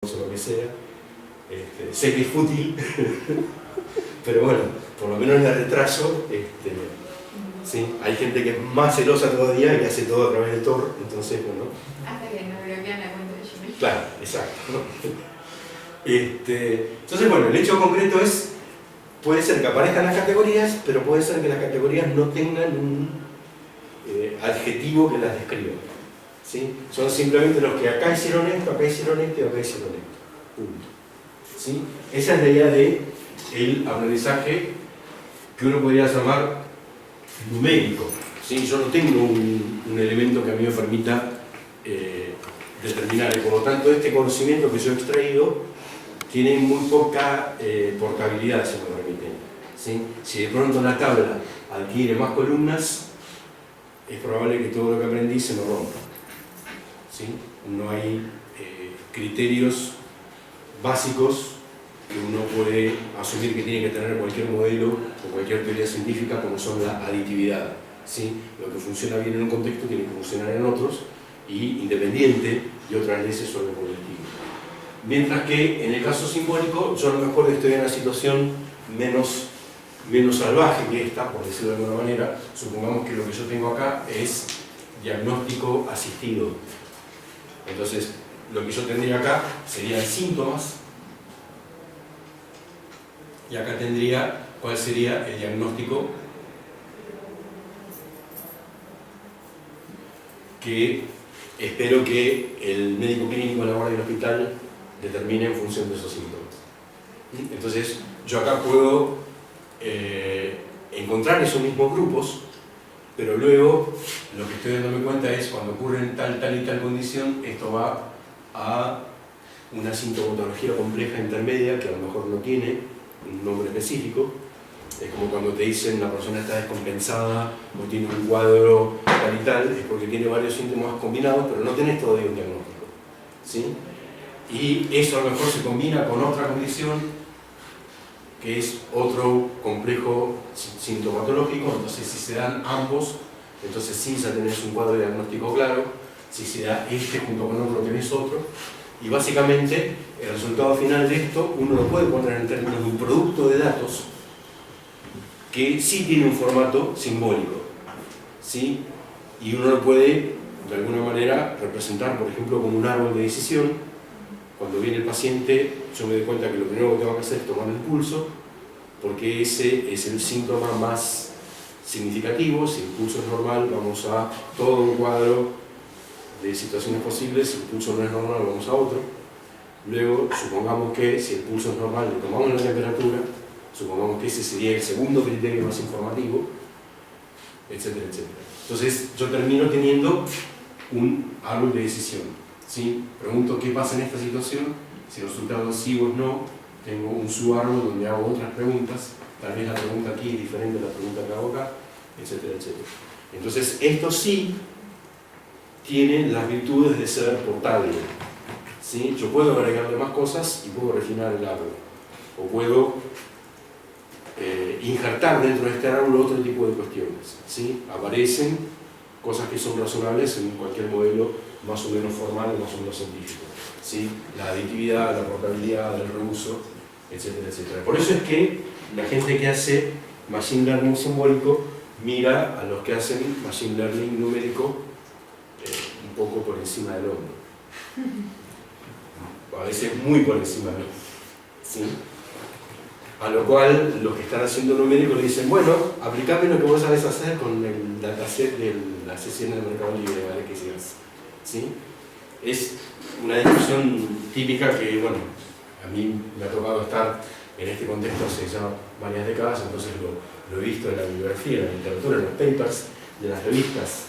o lo que sea. Sé que es fútil, pero bueno, por lo menos el retraso, ¿sí? Hay gente que es más celosa todavía y hace todo a través de Tor, entonces, bueno. Hasta que nos bloquean la cuenta de Gmail. Claro, exacto, ¿no? Entonces, bueno, el hecho concreto es, puede ser que aparezcan las categorías, pero puede ser que las categorías no tengan un adjetivo que las describa, ¿sí? Son simplemente los que acá hicieron esto, acá hicieron esto y acá hicieron esto. Punto. ¿Sí? Esa es la idea del aprendizaje que uno podría llamar numérico. ¿Sí? Yo no tengo un elemento que a mí me permita determinar, y por lo tanto este conocimiento que yo he extraído tiene muy poca portabilidad, si me permiten. ¿Sí? Si de pronto la tabla adquiere más columnas, es probable que todo lo que aprendí se me rompa. ¿Sí? No hay criterios básicos que uno puede asumir que tiene que tener cualquier modelo o cualquier teoría científica, como son la aditividad. ¿Sí? Lo que funciona bien en un contexto tiene que funcionar en otros, y independiente de otras leyes sobre el colectivo. Mientras que en el caso simbólico, yo a lo mejor estoy en una situación menos salvaje que esta, por decirlo de alguna manera. Supongamos que lo que yo tengo acá es diagnóstico asistido. Entonces, lo que yo tendría acá serían síntomas, y acá tendría cuál sería el diagnóstico que espero que el médico clínico en la guardia del hospital determine en función de esos síntomas. Entonces, yo acá puedo encontrar esos mismos grupos, pero luego lo que estoy dándome cuenta es cuando ocurren tal y tal condición, esto va a una sintomatología compleja intermedia que a lo mejor no tiene un nombre específico. Es como cuando te dicen la persona está descompensada o tiene un cuadro tal y tal, es porque tiene varios síntomas combinados, pero no tenés todavía un diagnóstico, ¿sí? Y eso a lo mejor se combina con otra condición que es otro complejo sintomatológico. Entonces, si se dan ambos, entonces sí ya tenés un cuadro de diagnóstico claro. Si se da este junto con otro, tenés otro. Y básicamente, el resultado final de esto, uno lo puede poner en términos de un producto de datos que sí tiene un formato simbólico, ¿sí? Y uno lo puede, de alguna manera, representar, por ejemplo, como un árbol de decisión. Cuando viene el paciente, yo me doy cuenta que lo primero que tengo que hacer es tomar el pulso, porque ese es el síntoma más significativo. Si el pulso es normal, vamos a todo un cuadro de situaciones posibles. Si el pulso no es normal, vamos a otro. Luego, supongamos que si el pulso es normal, le tomamos la temperatura, supongamos que ese sería el segundo criterio más informativo, etcétera, etcétera. Entonces, yo termino teniendo un árbol de decisión, ¿sí? Pregunto qué pasa en esta situación, si el resultado es sí o no, tengo un subárbol donde hago otras preguntas, tal vez la pregunta aquí es diferente a la pregunta que hago acá, etcétera, etcétera. Entonces, esto sí tiene las virtudes de ser portable, ¿sí? Yo puedo agregarle más cosas y puedo refinar el árbol, o puedo injertar dentro de este árbol otro tipo de cuestiones, ¿sí? Aparecen cosas que son razonables en cualquier modelo más o menos formal, más o menos científico, ¿sí? La aditividad, la portabilidad, el reuso, etcétera, etcétera. Por eso es que la gente que hace Machine Learning simbólico mira a los que hacen Machine Learning numérico un poco por encima del hombro. A veces muy por encima del hombro, ¿sí? A lo cual los que están haciendo numérico le dicen, bueno, aplicame lo que vos sabés hacer con el dataset de la sesión del Mercado Libre, ¿vale? Que sigas, ¿sí? Es una discusión típica que, bueno, a mí me ha tocado estar en este contexto hace ya varias décadas, entonces lo he visto en la bibliografía, en la literatura, en los papers, de las revistas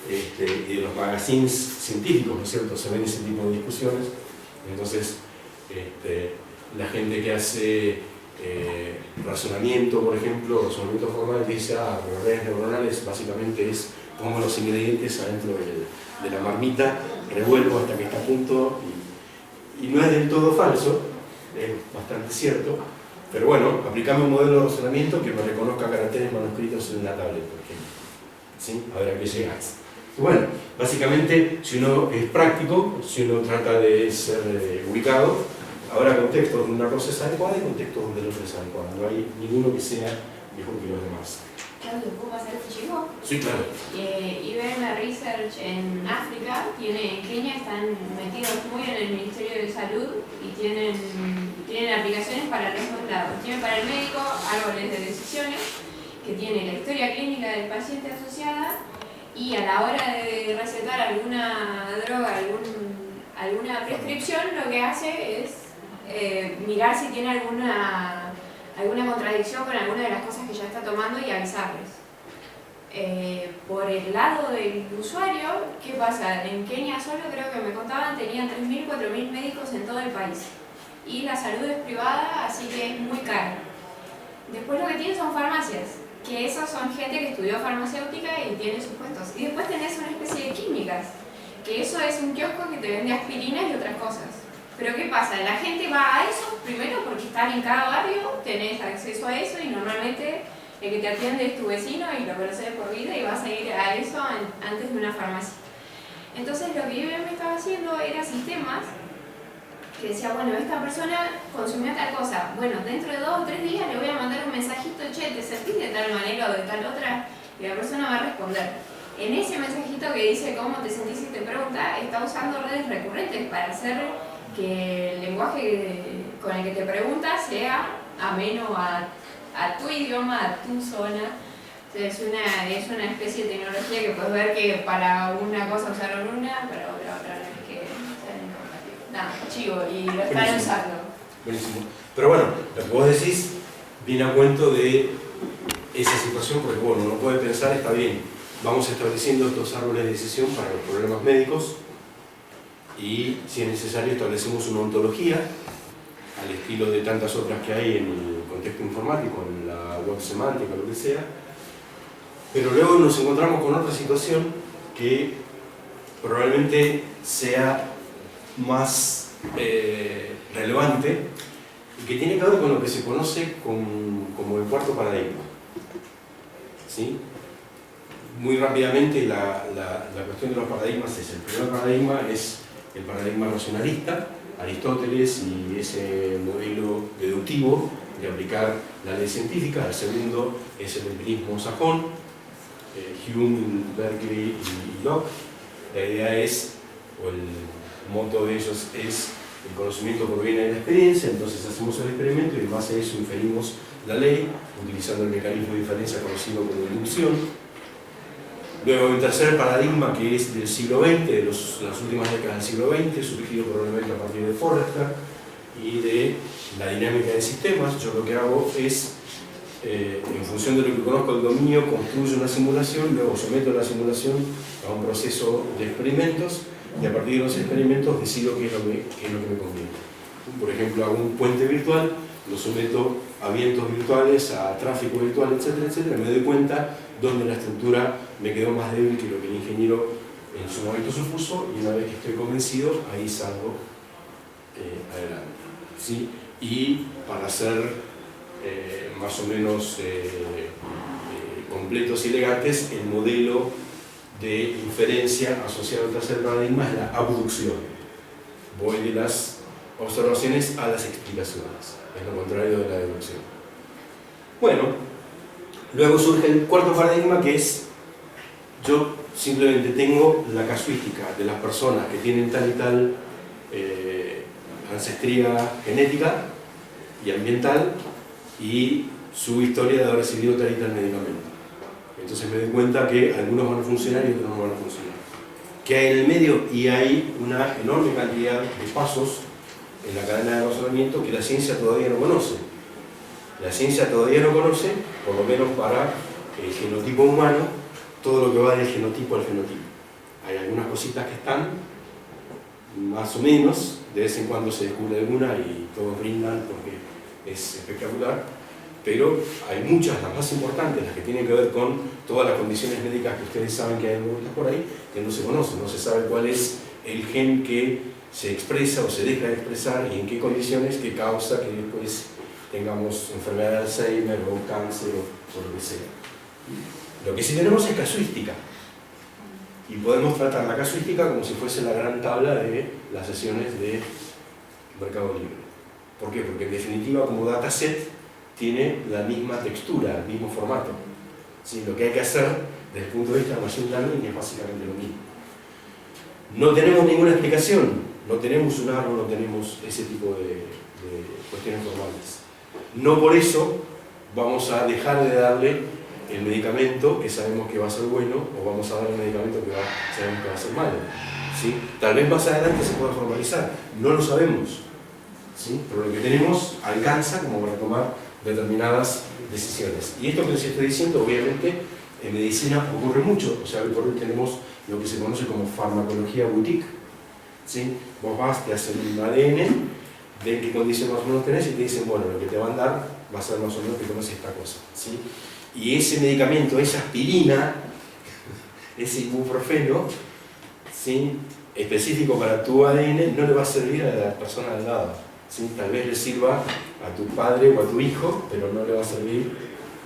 y de los magazines científicos, ¿no es cierto? Se ven ese tipo de discusiones. Entonces, la gente que hace razonamiento, por ejemplo, razonamiento formal, dice, pero redes neuronales básicamente es pongo los ingredientes adentro de la marmita, revuelvo hasta que está a punto, y no es del todo falso, es bastante cierto, pero bueno, aplicame un modelo de razonamiento que me reconozca caracteres manuscritos en una tablet, por ejemplo, ¿sí? A ver a qué llegas. Bueno, Básicamente, si uno es práctico, si uno trata de ser ubicado, habrá contextos donde una cosa es adecuada y contextos donde la otra es adecuada. No hay ninguno que sea mejor que los demás. Claudio, ¿puedo pasar este chico? Sí, claro. IBM Research en África, en Kenia están metidos muy en el Ministerio de Salud y tienen aplicaciones para los dos lados. Tienen para el médico árboles de decisiones, que tiene la historia clínica del paciente asociada, y a la hora de recetar alguna droga, alguna prescripción, lo que hace es mirar si tiene alguna contradicción con alguna de las cosas que ya está tomando y avisarles. Por el lado del usuario, ¿qué pasa? En Kenia solo, creo que me contaban, tenían 3.000, 4.000 médicos en todo el país. Y la salud es privada, así que es muy cara. Después lo que tienen son farmacias, que esos son gente que estudió farmacéutica y tiene sus puestos. Y después tenés una especie de clínicas, que eso es un kiosco que te vende aspirinas y otras cosas. Pero ¿qué pasa? La gente va a eso primero porque están en cada barrio, tenés acceso a eso y normalmente el que te atiende es tu vecino y lo conoces por vida y vas a ir a eso antes de una farmacia. Entonces lo que IBM estaba haciendo era sistemas que decía, bueno, esta persona consumió tal cosa, bueno, dentro de 2 o 3 días le voy a mandar un mensajito, che, ¿te sentís de tal manera o de tal otra? Y la persona va a responder. En ese mensajito que dice cómo te sentís y te pregunta, está usando redes recurrentes para hacer que el lenguaje con el que te preguntas sea ameno a tu idioma, a tu zona. Entonces es una especie de tecnología que puedes ver que para una cosa usaron una, para otra no es que sean incompatibles. Nada, chivo, y lo están Buenísimo. usando. Buenísimo. Pero bueno, lo que vos decís viene a cuento de esa situación, porque bueno, uno puede pensar, está bien, vamos estableciendo estos árboles de decisión para los problemas médicos y, si es necesario, establecemos una ontología al estilo de tantas otras que hay en el contexto informático, en la web semántica, lo que sea. Pero luego nos encontramos con otra situación que probablemente sea más relevante y que tiene que ver con lo que se conoce como el cuarto paradigma. ¿Sí? Muy rápidamente la cuestión de los paradigmas es: el primer paradigma es el paradigma racionalista, Aristóteles y ese modelo deductivo de aplicar la ley científica. El segundo es el empirismo sajón, Hume, Berkeley y Locke. La idea es, o el moto de ellos es: el conocimiento proviene de la experiencia, entonces hacemos el experimento y en base a eso inferimos la ley, utilizando el mecanismo de inferencia conocido como inducción. Luego un tercer paradigma que es del siglo XX, de las últimas décadas del siglo XX, surgido probablemente a partir de Forrester y de la dinámica de sistemas. Yo lo que hago es, en función de lo que conozco del dominio, construyo una simulación, luego someto la simulación a un proceso de experimentos y a partir de los experimentos decido qué es lo que me conviene. Por ejemplo, hago un puente virtual, lo someto a vientos virtuales, a tráfico virtual, etcétera, etcétera. Me doy cuenta donde la estructura me quedó más débil que lo que el ingeniero en su momento supuso, y una vez que estoy convencido, ahí salgo adelante. ¿Sí? Y para ser más o menos completos y elegantes, el modelo de inferencia asociado al tercer paradigma es la abducción. Voy de las observaciones a las explicaciones, es lo contrario de la deducción. Bueno, luego surge el cuarto paradigma, que es: yo simplemente tengo la casuística de las personas que tienen tal y tal ancestría genética y ambiental y su historia de haber recibido tal y tal medicamento. Entonces me doy cuenta que algunos van a funcionar y otros no van a funcionar. ¿Qué hay en el medio? Y hay una enorme cantidad de pasos en la cadena de razonamiento que la ciencia todavía no conoce. La ciencia todavía no conoce, por lo menos para el genotipo humano, todo lo que va del genotipo al fenotipo. Hay algunas cositas que están, más o menos, de vez en cuando se descubre alguna y todos brindan porque es espectacular, pero hay muchas, las más importantes, las que tienen que ver con todas las condiciones médicas que ustedes saben que hay muchas por ahí, que no se conocen. No se sabe cuál es el gen que se expresa o se deja de expresar y en qué condiciones, que causa que después tengamos enfermedad de Alzheimer o cáncer o lo que sea. Lo que sí tenemos es casuística. Y podemos tratar la casuística como si fuese la gran tabla de las sesiones de Mercado Libre. ¿Por qué? Porque en definitiva como dataset tiene la misma textura, el mismo formato. ¿Sí? Lo que hay que hacer desde el punto de vista de Machine Learning es básicamente lo mismo. No tenemos ninguna explicación, no tenemos un árbol, no tenemos ese tipo de cuestiones formales. No por eso vamos a dejar de darle el medicamento que sabemos que va a ser bueno, o vamos a dar el medicamento que sabemos que va a ser malo. ¿Sí? Tal vez más adelante se pueda formalizar, no lo sabemos. ¿Sí? Pero lo que tenemos alcanza como para tomar determinadas decisiones. Y esto que les estoy diciendo, obviamente, en medicina ocurre mucho. O sea, hoy por hoy tenemos lo que se conoce como farmacología boutique. ¿Sí? Vos vas, te hacen un ADN, ven qué condición más o menos tenés y te dicen, bueno, lo que te van a dar va a ser más o menos que tomes esta cosa. ¿Sí? Y ese medicamento, esa aspirina, ese ibuprofeno, ¿sí? específico para tu ADN, no le va a servir a la persona al lado. ¿Sí? Tal vez le sirva a tu padre o a tu hijo, pero no le va a servir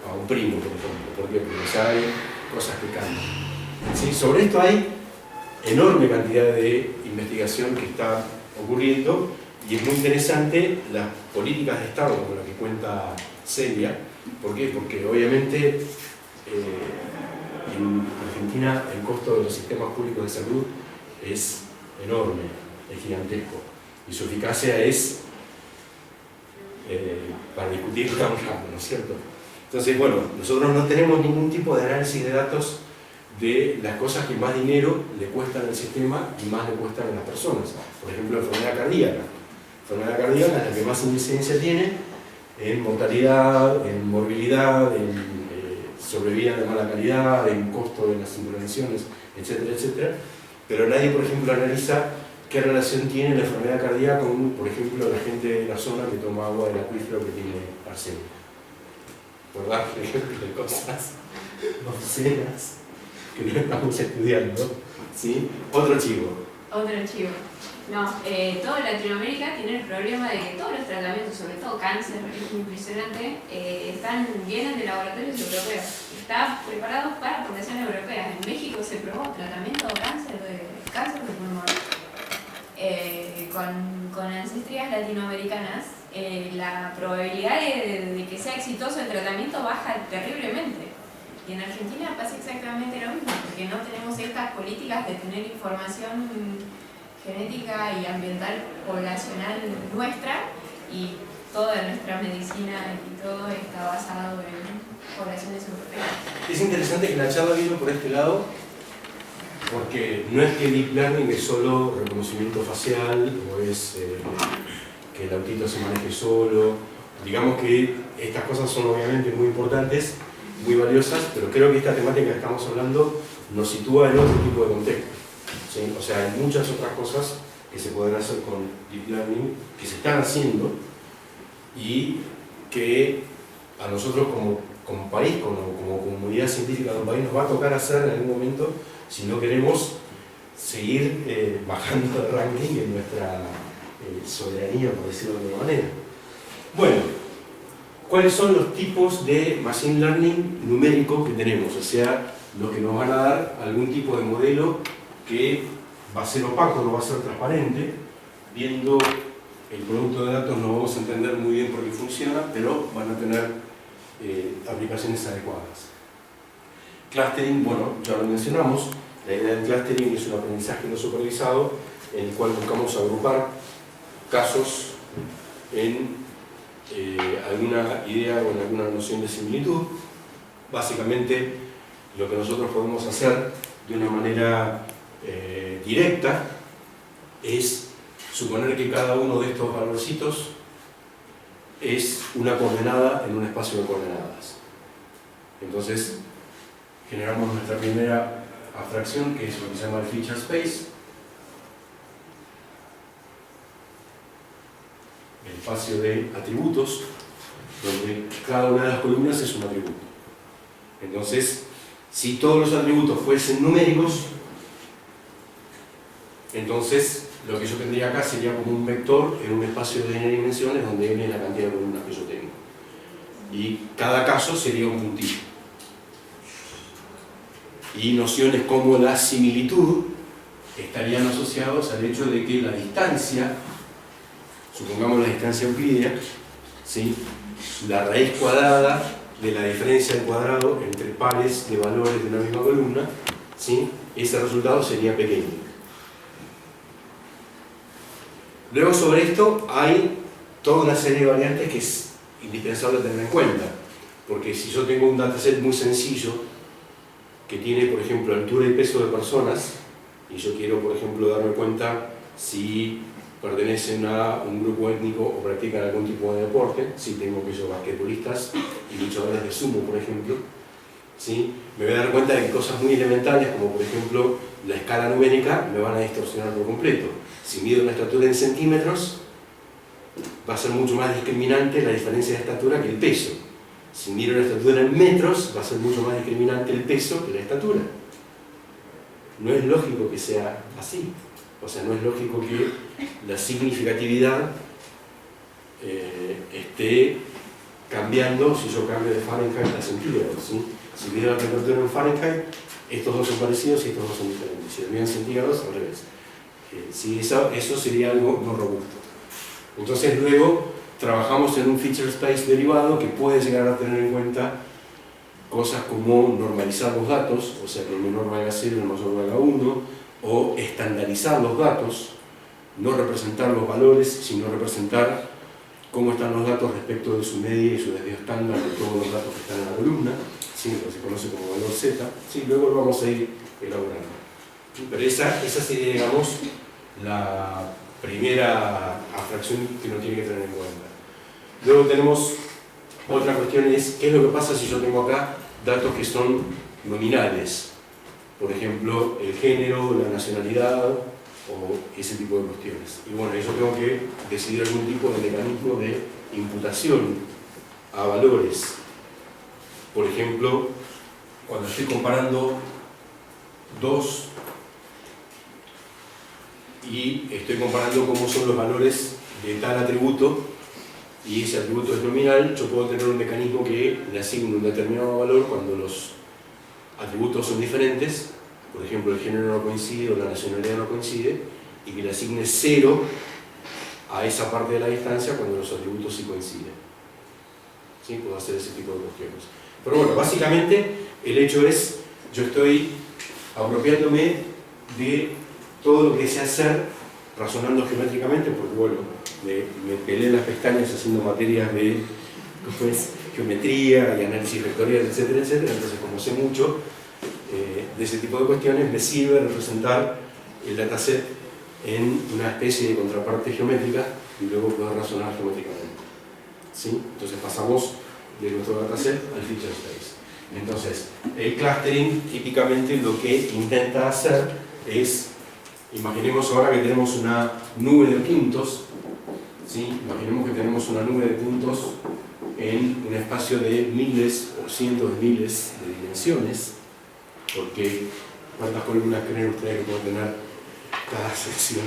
a un primo, por ejemplo. ¿Por qué? Porque ya hay cosas que cambian. ¿Sí? Sobre esto hay enorme cantidad de investigación que está ocurriendo y es muy interesante las políticas de Estado, como la que cuenta Celia. ¿Por qué? Porque obviamente en Argentina el costo de los sistemas públicos de salud es enorme, es gigantesco, y su eficacia es para discutir tan rápido, ¿no es cierto? Entonces, bueno, nosotros no tenemos ningún tipo de análisis de datos de las cosas que más dinero le cuestan al sistema y más le cuestan a las personas. Por ejemplo, la enfermedad cardíaca. La enfermedad cardíaca es la que más incidencia tiene en mortalidad, en morbilidad, en sobrevida de mala calidad, en costo de las intervenciones, etcétera, etcétera. Pero nadie, por ejemplo, analiza qué relación tiene la enfermedad cardíaca con, por ejemplo, la gente de la zona que toma agua del acuífero que tiene arsénico. Por dar ejemplo de cosas obscenas que no estamos estudiando. ¿Sí? Otro chivo. Otro chivo. No, toda Latinoamérica tiene el problema de que todos los tratamientos, sobre todo cáncer, es impresionante, vienen de laboratorios europeos. Están preparados para población europea. En México se probó tratamiento de cáncer de pulmón. Con ancestrías latinoamericanas, la probabilidad de que sea exitoso el tratamiento baja terriblemente. Y en Argentina pasa exactamente lo mismo, porque no tenemos estas políticas de tener información genética y ambiental poblacional nuestra, y toda nuestra medicina y todo está basado en poblaciones europeas. Es interesante que la charla vino por este lado, porque no es que Deep Learning es solo reconocimiento facial o es que el autito se maneje solo. Digamos que estas cosas son obviamente muy importantes, muy valiosas, pero creo que esta temática que estamos hablando nos sitúa en otro tipo de contexto. ¿Sí? O sea, hay muchas otras cosas que se pueden hacer con Deep Learning, que se están haciendo y que a nosotros como país, como comunidad científica de un país, nos va a tocar hacer en algún momento si no queremos seguir bajando el ranking en nuestra soberanía, por decirlo de alguna manera. Bueno, ¿cuáles son los tipos de Machine Learning numéricos que tenemos? O sea, los que nos van a dar algún tipo de modelo que va a ser opaco, no va a ser transparente. Viendo el producto de datos no vamos a entender muy bien por qué funciona, pero van a tener aplicaciones adecuadas. Clustering, bueno, ya lo mencionamos. La idea del clustering es un aprendizaje no supervisado en el cual buscamos agrupar casos en alguna idea o en alguna noción de similitud. Básicamente, lo que nosotros podemos hacer de una manera directa es suponer que cada uno de estos valorcitos es una coordenada en un espacio de coordenadas. Entonces, generamos nuestra primera abstracción, que es lo que se llama el feature space, el espacio de atributos, donde cada una de las columnas es un atributo. Entonces, si todos los atributos fuesen numéricos, entonces lo que yo tendría acá sería como un vector en un espacio de n dimensiones, donde n es la cantidad de columnas que yo tengo. Y cada caso sería un puntito. y nociones como la similitud estarían asociados al hecho de que la distancia, supongamos la distancia euclídea, ¿sí?, la raíz cuadrada de la diferencia de cuadrado entre pares de valores de una misma columna, ¿sí?, ese resultado sería pequeño. Luego sobre esto hay toda una serie de variantes que es indispensable tener en cuenta, porque si yo tengo un dataset muy sencillo que tiene, por ejemplo, altura y peso de personas, y yo quiero, por ejemplo, darme cuenta si pertenecen a un grupo étnico o practican algún tipo de deporte, si tengo que yo basquetbolistas y luchadores de sumo, por ejemplo, ¿sí?, me voy a dar cuenta de que cosas muy elementales, como por ejemplo la escala numérica, me van a distorsionar por completo. Si mido una estatura en centímetros, va a ser mucho más discriminante la diferencia de estatura que el peso. Si mido una estatura en metros, va a ser mucho más discriminante el peso que la estatura. No es lógico que sea así. O sea, no es lógico que la significatividad esté cambiando si yo cambio de Fahrenheit a centígrados, ¿sí? Si mido la temperatura en Fahrenheit, estos dos son parecidos y estos dos son diferentes. Si lo mido en centígrados, al revés. Sí, eso sería algo no robusto. Entonces luego trabajamos en un feature space derivado que puede llegar a tener en cuenta cosas como normalizar los datos, o sea que el menor valga 0 y el mayor valga 1, o estandarizar los datos, no representar los valores, sino representar cómo están los datos respecto de su media y su desvío estándar de todos los datos que están en la columna, ¿sí?, lo que se conoce como valor Z, ¿sí?, luego lo vamos a ir elaborando. Pero esa sería, digamos, la primera abstracción que uno tiene que tener en cuenta. Luego tenemos otra cuestión, es qué es lo que pasa si yo tengo acá datos que son nominales, por ejemplo, el género, la nacionalidad o ese tipo de cuestiones. Y bueno, yo tengo que decidir algún tipo de mecanismo de imputación a valores. Por ejemplo, cuando estoy comparando dos y estoy comparando cómo son los valores de tal atributo y ese atributo es nominal, yo puedo tener un mecanismo que le asigne un determinado valor cuando los atributos son diferentes, por ejemplo el género no coincide o la nacionalidad no coincide, y que le asigne 0 a esa parte de la distancia cuando los atributos sí coinciden. ¿Sí? Puedo hacer ese tipo de cuestiones. Pero bueno, básicamente el hecho es, yo estoy apropiándome de todo lo que sé hacer razonando geométricamente, porque bueno, me pelé las pestañas haciendo materias de geometría y análisis vectorial, etcétera, etcétera. Entonces, como sé mucho de ese tipo de cuestiones, me sirve representar el dataset en una especie de contraparte geométrica y luego poder razonar geométricamente. ¿Sí? Entonces pasamos de nuestro dataset al feature space. Entonces, el clustering típicamente lo que intenta hacer es, imaginemos ahora que tenemos una nube de puntos, ¿sí? Imaginemos que tenemos una nube de puntos en un espacio de miles o cientos de miles de dimensiones, porque ¿cuántas columnas creen ustedes que puede tener cada sección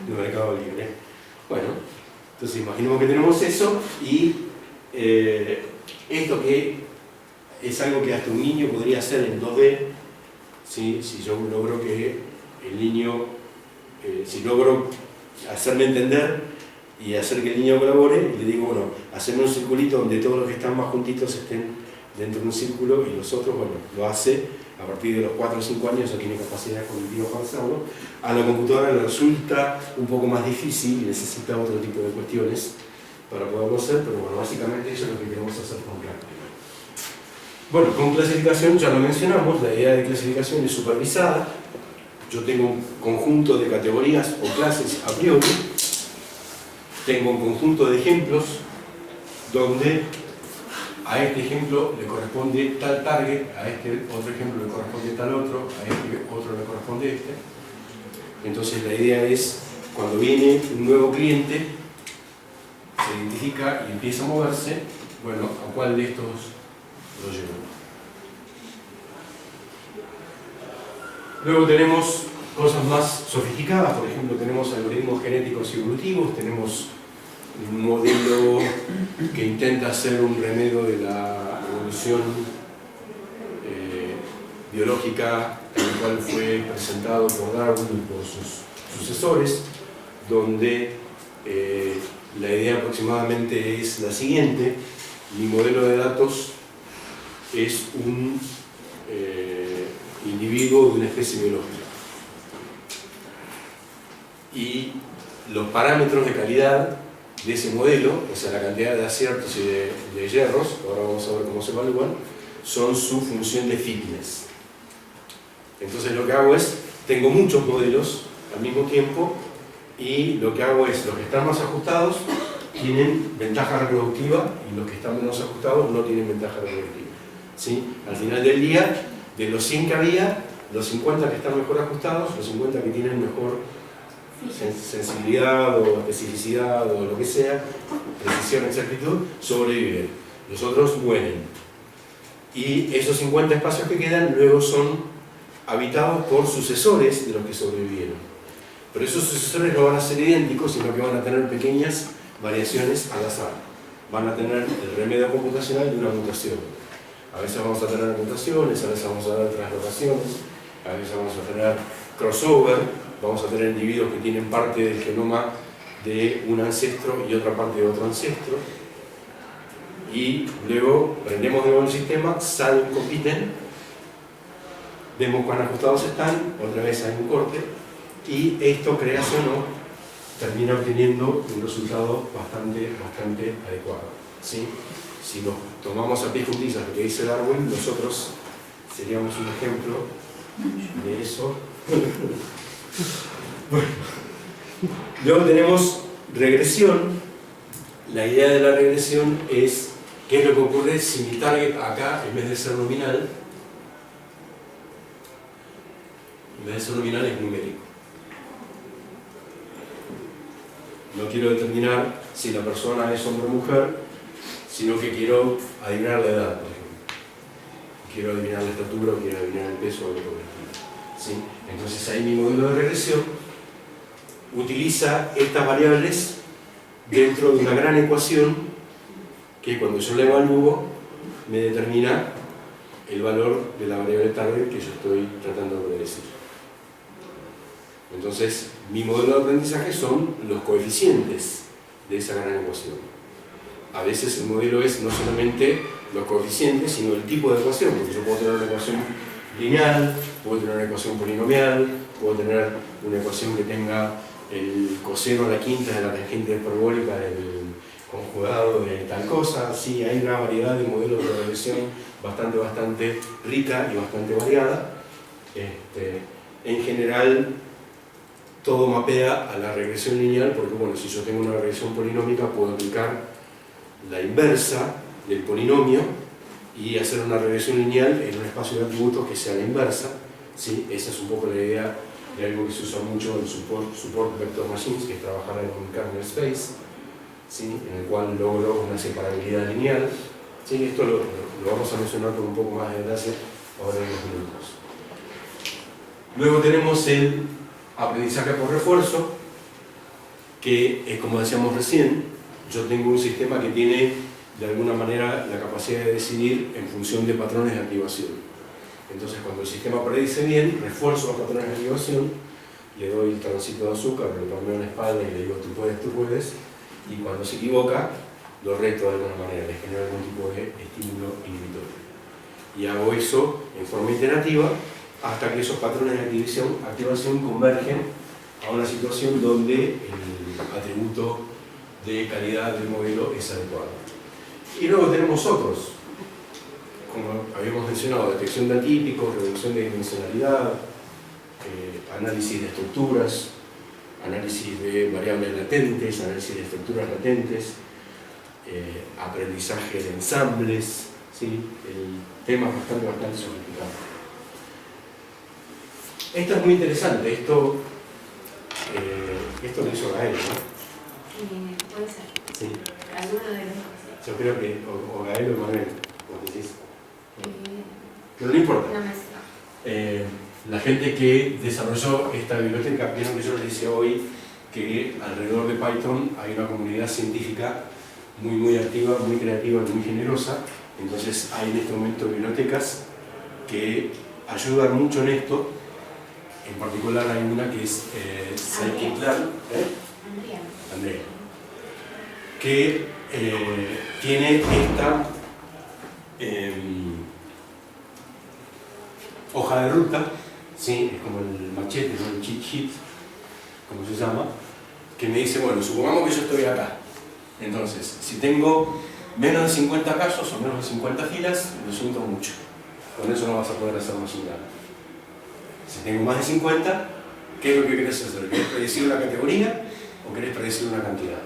de Mercado Libre? Bueno, entonces imaginemos que tenemos eso y esto que es algo que hasta un niño podría hacer en 2D, ¿sí? Si yo logro que el niño, si logro hacerme entender y hacer que el niño colabore, le digo, bueno, hacemos un circulito donde todos los que están más juntitos estén dentro de un círculo y los otros, bueno, lo hace a partir de los 4 o 5 años, ya tiene capacidad cognitiva para hacerlo. A la computadora le resulta un poco más difícil y necesita otro tipo de cuestiones para poderlo hacer, pero bueno, básicamente eso es lo que queremos hacer con Clustering. Bueno, con clasificación ya lo mencionamos, la idea de clasificación es supervisada. Yo tengo un conjunto de categorías o clases a priori, tengo un conjunto de ejemplos donde a este ejemplo le corresponde tal target, a este otro ejemplo le corresponde tal otro, a este otro le corresponde este. Entonces la idea es, cuando viene un nuevo cliente, se identifica y empieza a moverse, bueno, ¿a cuál de estos lo llevo? Luego tenemos cosas más sofisticadas, por ejemplo, tenemos algoritmos genéticos y evolutivos, tenemos un modelo que intenta hacer un remedio de la evolución biológica, el cual fue presentado por Darwin y por sus sucesores, donde la idea aproximadamente es la siguiente: mi modelo de datos es un individuo de una especie biológica. Y los parámetros de calidad de ese modelo, o sea, la cantidad de aciertos y de yerros, ahora vamos a ver cómo se evalúan, son su función de fitness. Entonces lo que hago es, tengo muchos modelos al mismo tiempo, y lo que hago es, los que están más ajustados tienen ventaja reproductiva y los que están menos ajustados no tienen ventaja reproductiva. ¿Sí? Al final del día, de los 100 que había, los 50 que están mejor ajustados, los 50 que tienen mejor sensibilidad o especificidad o lo que sea, precisión, exactitud, sobreviven. Los otros mueren. Y esos 50 espacios que quedan luego son habitados por sucesores de los que sobrevivieron. Pero esos sucesores no van a ser idénticos, sino que van a tener pequeñas variaciones al azar. Van a tener el remedio computacional de una mutación. A veces vamos a tener mutaciones, a veces vamos a tener translocaciones, a veces vamos a tener crossover, vamos a tener individuos que tienen parte del genoma de un ancestro y otra parte de otro ancestro. Y luego prendemos de nuevo el sistema, salen, compiten, vemos cuán ajustados están, otra vez hay un corte, y esto, creas o no, termina obteniendo un resultado bastante adecuado. ¿Sí? Si nos tomamos a pie juntillas lo que dice Darwin, nosotros seríamos un ejemplo de eso. Bueno. Luego tenemos regresión. La idea de la regresión es qué es lo que ocurre si mi target acá, en vez de ser nominal, es numérico. No quiero determinar si la persona es hombre o mujer, sino que quiero adivinar la edad, por ejemplo. Quiero adivinar la estatura, o quiero adivinar el peso o algo por el estilo. ¿Sí? Entonces ahí mi modelo de regresión utiliza estas variables dentro de una gran ecuación que cuando yo la evalúo me determina el valor de la variable target que yo estoy tratando de predecir. Entonces, mi modelo de aprendizaje son los coeficientes de esa gran ecuación. A veces el modelo es no solamente los coeficientes, sino el tipo de ecuación, porque yo puedo tener una ecuación lineal, puedo tener una ecuación polinomial, puedo tener una ecuación que tenga el coseno a la quinta de la tangente hiperbólica del conjugado de tal cosa. Sí, hay una variedad de modelos de regresión bastante rica y bastante variada. En general, todo mapea a la regresión lineal, porque bueno, si yo tengo una regresión polinómica, puedo aplicar la inversa del polinomio y hacer una regresión lineal en un espacio de atributos que sea la inversa. ¿Sí? Esa es un poco la idea de algo que se usa mucho en Support Vector Machines, que es trabajar en un kernel space, ¿sí? En el cual logro una separabilidad lineal. ¿Sí? Esto lo vamos a mencionar con un poco más de detalle ahora en unos minutos. Luego tenemos el aprendizaje por refuerzo, que es como decíamos recién, yo tengo un sistema que tiene de alguna manera la capacidad de decidir en función de patrones de activación. Entonces cuando el sistema predice bien, refuerzo los patrones de activación, le doy el trocito de azúcar, le palmeo en la espalda y le digo tú puedes, y cuando se equivoca, lo reto de alguna manera, le genero algún tipo de estímulo inhibitorio. Y hago eso en forma iterativa hasta que esos patrones de activación convergen a una situación donde el atributo de calidad del modelo es adecuado. Y luego tenemos otros, como habíamos mencionado, detección de atípicos, reducción de dimensionalidad, análisis de estructuras, análisis de variables latentes, análisis de estructuras latentes, aprendizaje de ensambles, ¿sí? El tema es bastante sofisticado. Esto es muy interesante, esto lo hizo Gael, ¿no? Puede ser. Sí. Alguno de los dos. Yo creo que o Gael o Manuel, como decís. Pero no importa. No me sé. La gente que desarrolló esta biblioteca, vieron que yo les decía hoy que alrededor de Python hay una comunidad científica muy activa, muy creativa y muy generosa. Entonces hay en este momento bibliotecas que ayudan mucho en esto. En particular hay una que es Scikit-Learn, Andrea, que tiene esta hoja de ruta, ¿sí? Es como el machete, ¿no? El cheat sheet, como se llama, que me dice, bueno, supongamos que yo estoy acá. Entonces, si tengo menos de 50 casos o menos de 50 filas, lo siento mucho. Con eso no vas a poder hacer machine learning. Si tengo más de 50, ¿qué es lo que querés hacer? ¿Querés predecir una categoría o querés predecir una cantidad?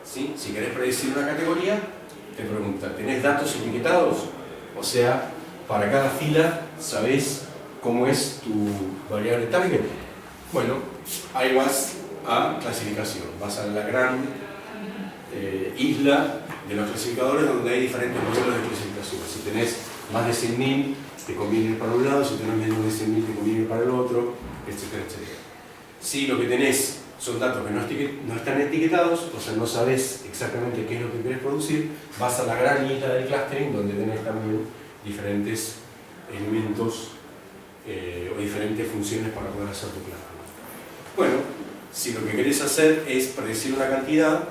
¿Sí? Si querés predecir una categoría, te pregunta, ¿tenés datos etiquetados? O sea, para cada fila, ¿sabés cómo es tu variable target? Bueno, ahí vas a clasificación, vas a la gran isla de los clasificadores donde hay diferentes modelos de clasificación. Si tenés más de 100.000, te conviene ir para un lado, si tenés menos de 100.000, te conviene ir para el otro, etcétera, etcétera. Si lo que tenés son datos que no están etiquetados, o sea, no sabés exactamente qué es lo que querés producir, vas a la gran isla del clustering donde tenés también diferentes elementos o diferentes funciones para poder hacer tu clustering. Bueno, si lo que querés hacer es predecir una cantidad,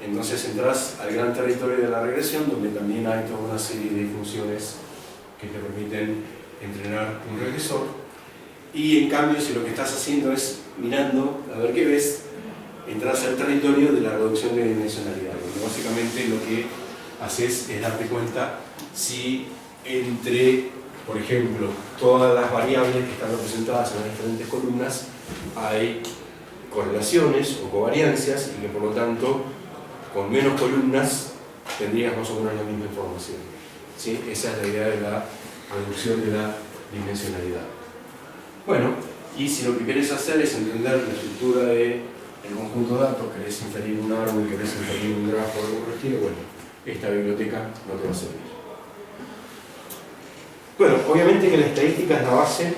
entonces entras al gran territorio de la regresión, donde también hay toda una serie de funciones que te permiten entrenar un regresor. Y en cambio, si lo que estás haciendo es mirando a ver qué ves, entras al territorio de la reducción de dimensionalidad, donde básicamente lo que haces es darte cuenta si entre, por ejemplo, todas las variables que están representadas en las diferentes columnas hay correlaciones o covariancias y que por lo tanto con menos columnas tendrías más o menos la misma información. ¿Sí? Esa es la idea de la reducción de la dimensionalidad. Bueno, y si lo que querés hacer es entender la estructura del conjunto de datos, querés inferir un árbol, querés inferir un grafo o algo por el estilo, bueno, esta biblioteca no te va a servir. Bueno, obviamente que la estadística es la base,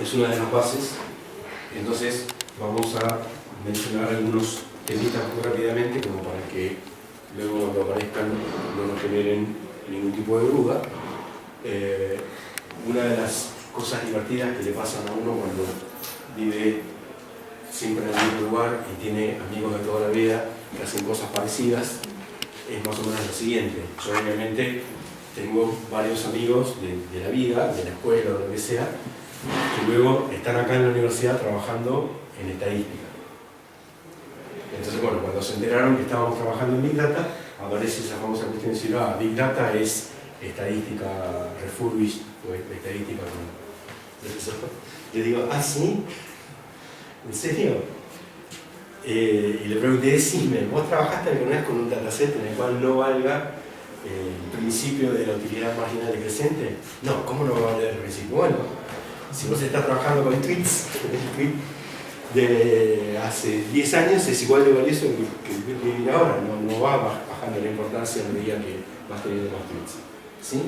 es una de las bases, entonces vamos a mencionar algunos temitas muy rápidamente como para que luego cuando aparezcan no nos generen ningún tipo de duda. Una de las cosas divertidas que le pasan a uno cuando vive siempre en el mismo lugar y tiene amigos de toda la vida que hacen cosas parecidas es más o menos lo siguiente. Yo obviamente tengo varios amigos de la vida, de la escuela o lo que sea, que luego están acá en la universidad trabajando en estadística. Entonces, bueno, cuando se enteraron que estábamos trabajando en Big Data, aparece esa famosa cuestión de decir, Big Data es estadística refurbished o estadística con... Yo digo, ¿ah, sí? ¿En serio? Y le pregunté, decime, ¿vos trabajaste alguna vez con un dataset en el cual no valga el principio de la utilidad marginal decreciente? No, ¿cómo no va a valer el principio? Bueno, si vos estás trabajando con tweets, el tweet de hace 10 años es igual de valioso que el tweet que viene ahora, no va bajando la importancia a medida que vas teniendo más tweets. ¿Sí?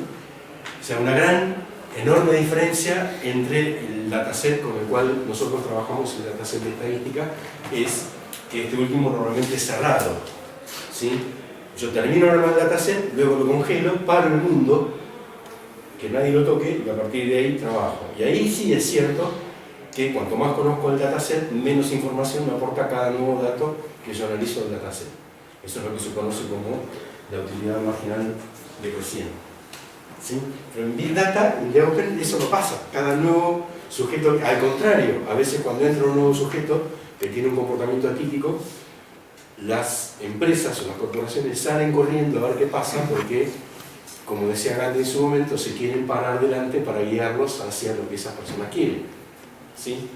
O sea, una enorme diferencia entre el dataset con el cual nosotros trabajamos, el dataset de estadística, es que este último normalmente es cerrado. ¿Sí? Yo termino el dataset, luego lo congelo, paro el mundo, que nadie lo toque, y a partir de ahí trabajo. Y ahí sí es cierto que cuanto más conozco el dataset, menos información me aporta cada nuevo dato que yo analizo del dataset. Eso es lo que se conoce como la utilidad marginal decreciente. ¿Sí? Pero en Big Data, en The Open, eso no pasa. Cada nuevo sujeto, al contrario, a veces cuando entra un nuevo sujeto que tiene un comportamiento atípico, las empresas o las corporaciones salen corriendo a ver qué pasa porque, como decía Gandhi en su momento, se quieren parar delante para guiarlos hacia lo que esas personas quieren. ¿Sí?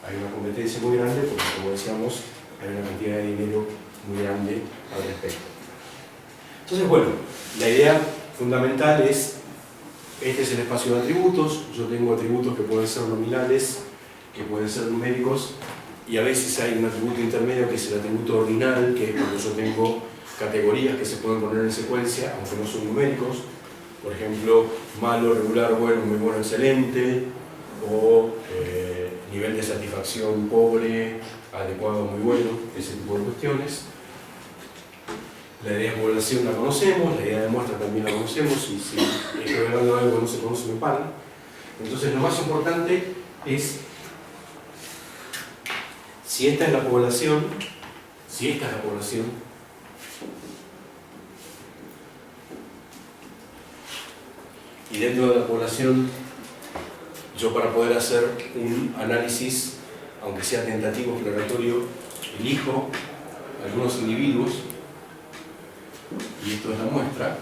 Hay una competencia muy grande porque, como decíamos, hay una cantidad de dinero muy grande al respecto. Entonces, bueno, la idea fundamental es, este es el espacio de atributos, yo tengo atributos que pueden ser nominales, que pueden ser numéricos, y a veces hay un atributo intermedio que es el atributo ordinal, que es cuando yo tengo categorías que se pueden poner en secuencia, aunque no son numéricos, por ejemplo, malo, regular, bueno, muy bueno, excelente, o nivel de satisfacción pobre, adecuado, muy bueno, ese tipo de cuestiones. La idea de población la conocemos, la idea de muestra también la conocemos, y si estoy hablando de algo que no se conoce me paran. Entonces lo más importante es, si esta es la población, y dentro de la población, yo para poder hacer un análisis, aunque sea tentativo, exploratorio, elijo algunos individuos, y esto es la muestra,